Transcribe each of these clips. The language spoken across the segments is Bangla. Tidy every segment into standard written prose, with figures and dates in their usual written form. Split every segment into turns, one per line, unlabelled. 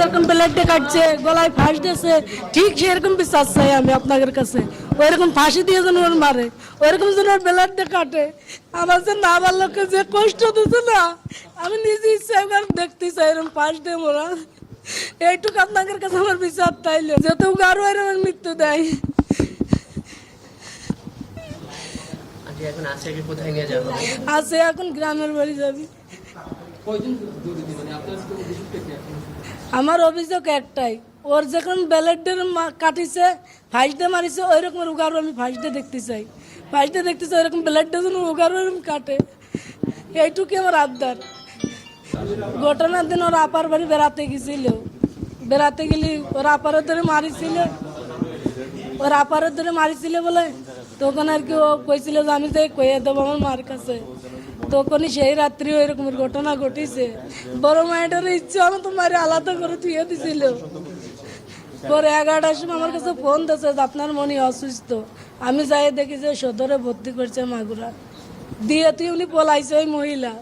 যেরকম ব্লেডে কাটছে, গলায় ফাঁস দিয়েছে, ঠিক সেরকম বিচার চাই আমি আপনাদের কাছে। ওইরকম ফাঁসি দিয়ে যেন ওর মারে, ওইরকম যেন ওর ব্লেডে কাটে। আমার যে না আমার লোককে যে কষ্ট দিচ্ছে না, আমি নিজে ইচ্ছা একবার দেখতে চাই এরকম ফাঁস দিয়ে মোরা। এইটুকু আপনাদের কাছে আমার বিচার তাইলে যেহেতু আরো এরকম মৃত্যু দেয়।
এখন আছে কি কোথায় নিয়ে যাবে?
আছে এখন গ্রামের বাড়ি যাবি। আমার অভিযোগ একটাই, ওর যখন ব্যালেটের কাটিছে, ফাইসডে মারিছে, ওই রকম উগারও আমি ফাইসডে দেখতে চাই। ফাইসডে দেখতে চাই ওইরকম ব্যালেটটা যেন উগারও এরকম কাটে, এইটুকু আমার আবদার। ঘটনার দিন ওর আপার বাড়ি বেড়াতে গেছিল, বেড়াতে গেলে ওর আপারের ধরে মারিছিল, ওর আপারের ধরে মারিছিল বলে তখন আর কি ও কইছিল যে আমি যাই কইয়ে দেবো আমার মার কাছে। তখনই সেই রাত্রি ওই রকমের ঘটনা ঘটিছে। বড় মায়ের ইচ্ছে আমি তো মারে আলাদা করে থুয়ে দিছিল। পরে 11টার সময় আমার কাছে ফোন দিয়েছে যে আপনার মনে অসুস্থ। আমি যাই দেখি যে সদরে ভর্তি করছে মাগুরা দিয়ে, তুই উনি পলাইছে ওই মহিলা।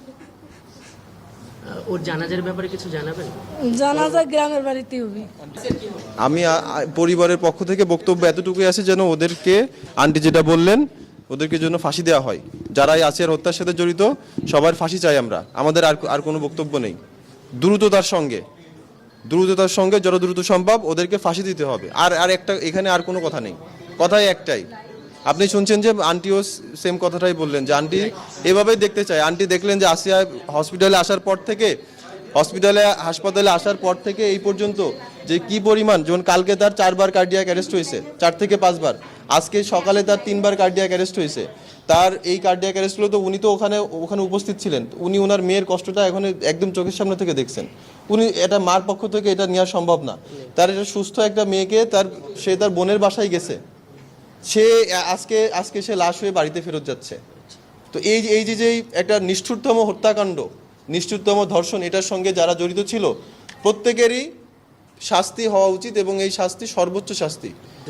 ওর জানাজার ব্যাপারে কিছু জানাবেন?
জানাজা গ্রামের বাড়িতে হবে।
আমি পরিবারের পক্ষ থেকে বক্তব্য এতটুকুই আছে যেন ওদেরকে, আন্টি যেটা বললেন, ওদেরকে জন্য ফাঁসি দেওয়া হয়। যারাই আসিয়ার হত্যার সাথে জড়িত সবার ফাঁসি চাই আমরা। আমাদের আর কোনো বক্তব্য নেই। দ্রুততার সঙ্গে যত দ্রুত সম্ভব ওদেরকে ফাঁসি দিতে হবে। আর একটা এখানে আর কোনো কথা নেই, কথাই একটাই। আপনি শুনছেন যে আন্টিও সেম কথাটাই বললেন যে আন্টি এভাবেই দেখতে চায়। আন্টি দেখলেন যে আসিয়া হাসপাতালে আসার পর থেকে এই পর্যন্ত যে কি পরিমাণ, যেমন কালকে তার 4বার কার্ডিয়াক অ্যারেস্ট হয়েছে, 4 থেকে 5 বার। আজকে সকালে তার 3বার কার্ডিয়াক অ্যারেস্ট হয়েছে। তার এই কার্ডিয়াক অ্যারেস্ট হলো তো উনি তো ওখানে উপস্থিত ছিলেন। উনি ওনার মেয়ের কষ্টটা এখন একদম চোখের সামনে থেকে দেখছেন। উনি এটা মার পক্ষ থেকে এটা নেওয়া সম্ভব না। তার এটা সুস্থ একটা মেয়েকে সে তার বোনের বাসায় গেছে, সে আজকে সে লাশ হয়ে বাড়িতে ফেরত যাচ্ছে। তো এই যে একটা নিষ্ঠুরতম হত্যাকাণ্ড, নিষ্ঠুরতম ধর্ষণ, এটার সঙ্গে যারা জড়িত ছিল প্রত্যেকেরই শাস্তি হওয়া উচিত এবং এই শাস্তি সর্বোচ্চ শাস্তি।